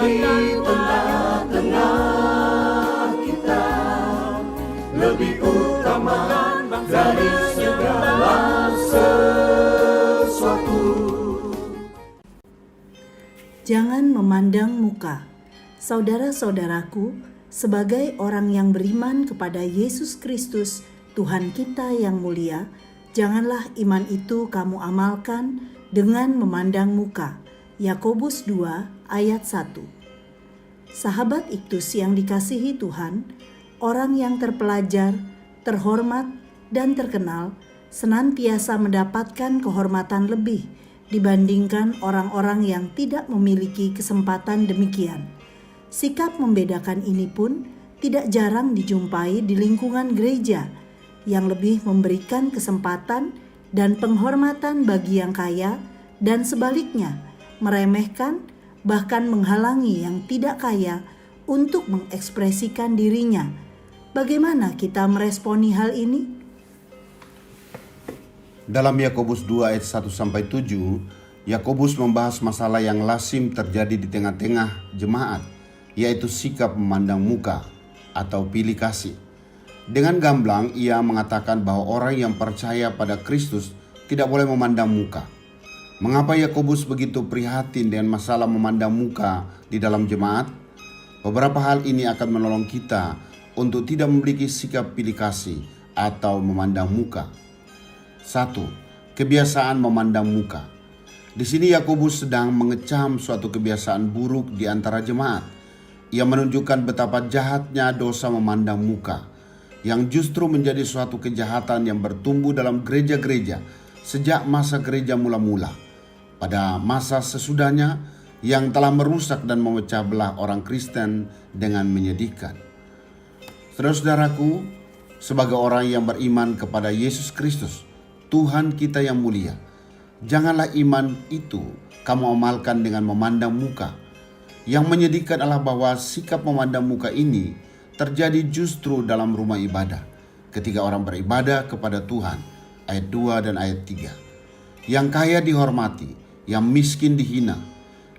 di tengah-tengah kita, lebih utama dari segala sesuatu. Jangan memandang muka. Saudara-saudaraku, sebagai orang yang beriman kepada Yesus Kristus, Tuhan kita yang mulia, janganlah iman itu kamu amalkan dengan memandang muka. Yakobus 2 ayat 1. Sahabat Iktus yang dikasihi Tuhan, orang yang terpelajar, terhormat, dan terkenal senantiasa mendapatkan kehormatan lebih dibandingkan orang-orang yang tidak memiliki kesempatan demikian. Sikap membedakan ini pun tidak jarang dijumpai di lingkungan gereja yang lebih memberikan kesempatan dan penghormatan bagi yang kaya dan sebaliknya meremehkan bahkan menghalangi yang tidak kaya untuk mengekspresikan dirinya. Bagaimana kita meresponi hal ini? Dalam Yakobus 2 ayat 1-7, Yakobus membahas masalah yang lazim terjadi di tengah-tengah jemaat, yaitu sikap memandang muka atau pilih kasih. Dengan gamblang, ia mengatakan bahwa orang yang percaya pada Kristus tidak boleh memandang muka. Mengapa Yakobus begitu prihatin dengan masalah memandang muka di dalam jemaat? Beberapa hal ini akan menolong kita untuk tidak memiliki sikap pilih kasih atau memandang muka. 1. Kebiasaan memandang muka. Di sini Yakobus sedang mengecam suatu kebiasaan buruk di antara jemaat. Ia menunjukkan betapa jahatnya dosa memandang muka, yang justru menjadi suatu kejahatan yang bertumbuh dalam gereja-gereja sejak masa gereja mula-mula. Pada masa sesudahnya, yang telah merusak dan memecah belah orang Kristen dengan menyedihkan. Saudara-saudaraku, sebagai orang yang beriman kepada Yesus Kristus, Tuhan kita yang mulia, janganlah iman itu kamu amalkan dengan memandang muka. Yang menyedihkan adalah bahwa sikap memandang muka ini terjadi justru dalam rumah ibadah, ketika orang beribadah kepada Tuhan, ayat 2 dan ayat 3. Yang kaya dihormati, yang miskin dihina.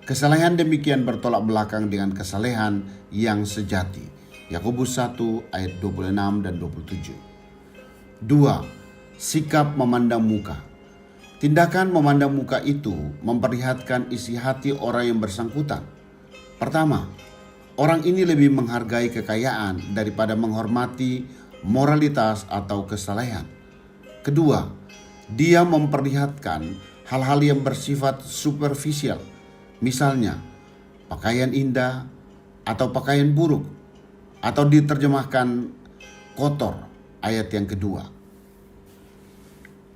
Kesalehan demikian bertolak belakang dengan kesalehan yang sejati. Yakobus 1 ayat 26 dan 27. 2. Sikap memandang muka. Tindakan memandang muka itu memperlihatkan isi hati orang yang bersangkutan. Pertama, orang ini lebih menghargai kekayaan daripada menghormati moralitas atau kesalehan. Kedua, dia memperlihatkan hal-hal yang bersifat superficial, misalnya pakaian indah atau pakaian buruk, atau diterjemahkan kotor, ayat yang kedua.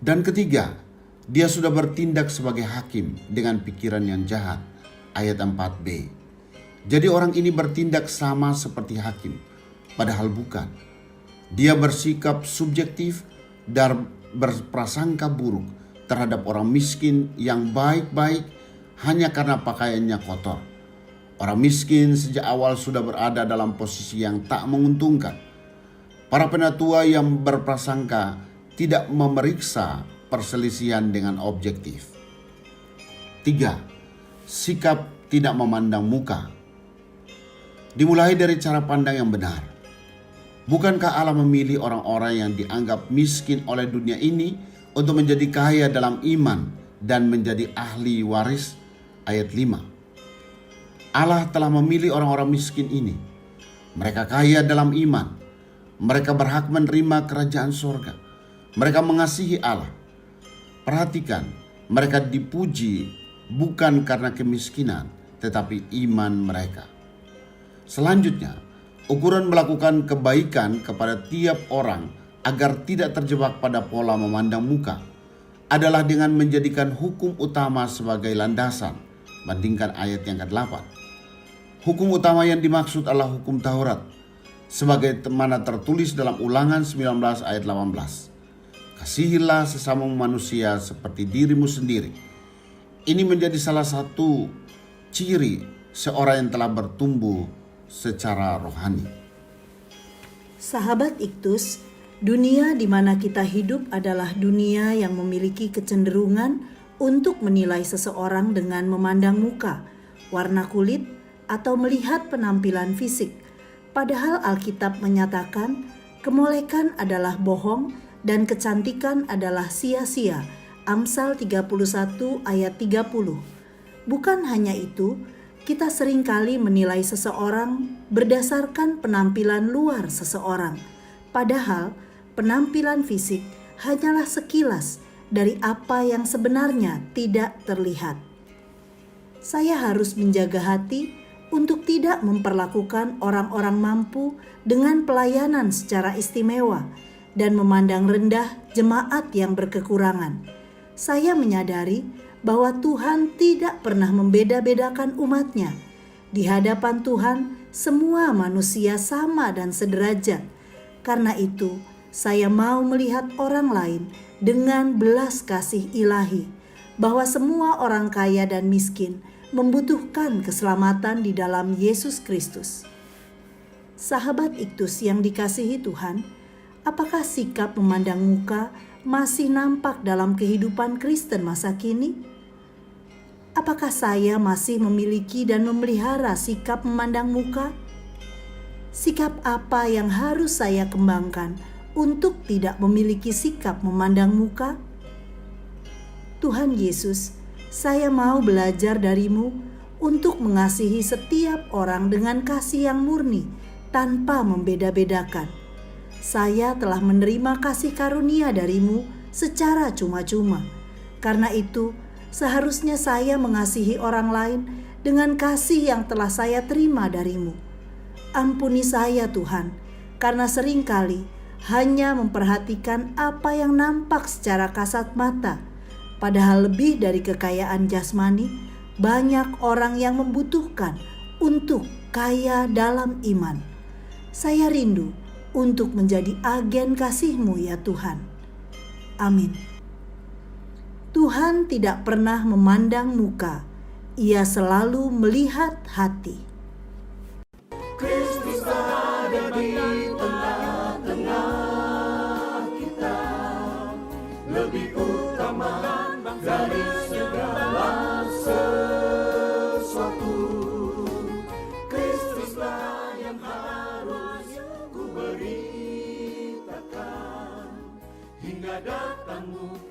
Dan ketiga, dia sudah bertindak sebagai hakim dengan pikiran yang jahat, ayat 4b. Jadi orang ini bertindak sama seperti hakim, padahal bukan. Dia bersikap subjektif dan berprasangka buruk terhadap orang miskin yang baik-baik hanya karena pakaiannya kotor. Orang miskin sejak awal sudah berada dalam posisi yang tak menguntungkan. Para penatua yang berprasangka tidak memeriksa perselisihan dengan objektif. 3. Sikap tidak memandang muka. Dimulai dari cara pandang yang benar. Bukankah Allah memilih orang-orang yang dianggap miskin oleh dunia ini untuk menjadi kaya dalam iman dan menjadi ahli waris? Ayat 5. Allah telah memilih orang-orang miskin ini. Mereka kaya dalam iman. Mereka berhak menerima kerajaan surga. Mereka mengasihi Allah. Perhatikan, mereka dipuji bukan karena kemiskinan, tetapi iman mereka. Selanjutnya, ukuran melakukan kebaikan kepada tiap orang agar tidak terjebak pada pola memandang muka adalah dengan menjadikan hukum utama sebagai landasan. Bandingkan ayat yang ke-8. Hukum utama yang dimaksud adalah hukum Taurat, sebagaimana tertulis dalam Ulangan 19 ayat 18. Kasihilah sesama manusia seperti dirimu sendiri. Ini menjadi salah satu ciri seorang yang telah bertumbuh secara rohani. Sahabat Iktus, dunia di mana kita hidup adalah dunia yang memiliki kecenderungan untuk menilai seseorang dengan memandang muka, warna kulit, atau melihat penampilan fisik. Padahal Alkitab menyatakan kemolekan adalah bohong dan kecantikan adalah sia-sia. Amsal 31 ayat 30. Bukan hanya itu, kita seringkali menilai seseorang berdasarkan penampilan luar seseorang. Padahal penampilan fisik hanyalah sekilas dari apa yang sebenarnya tidak terlihat. Saya harus menjaga hati untuk tidak memperlakukan orang-orang mampu dengan pelayanan secara istimewa dan memandang rendah jemaat yang berkekurangan. Saya menyadari bahwa Tuhan tidak pernah membeda-bedakan umatnya. Di hadapan Tuhan, semua manusia sama dan sederajat. Karena itu, saya mau melihat orang lain dengan belas kasih ilahi, bahwa semua orang kaya dan miskin membutuhkan keselamatan di dalam Yesus Kristus. Sahabat Iktus yang dikasihi Tuhan, apakah sikap memandang muka masih nampak dalam kehidupan Kristen masa kini? Apakah saya masih memiliki dan memelihara sikap memandang muka? Sikap apa yang harus saya kembangkan untuk tidak memiliki sikap memandang muka? Tuhan Yesus, saya mau belajar darimu untuk mengasihi setiap orang dengan kasih yang murni tanpa membeda-bedakan. Saya telah menerima kasih karunia darimu secara cuma-cuma. Karena itu, seharusnya saya mengasihi orang lain dengan kasih yang telah saya terima darimu. Ampuni saya Tuhan, karena seringkali hanya memperhatikan apa yang nampak secara kasat mata. Padahal lebih dari kekayaan jasmani, banyak orang yang membutuhkan untuk kaya dalam iman. Saya rindu untuk menjadi agen kasih-Mu ya Tuhan. Amin. Tuhan tidak pernah memandang muka, Ia selalu melihat hati. Kristus ada di tengah-tengah kita, lebih utama dari segala sesuatu. Kristuslah yang harus ku beritakan hingga datangmu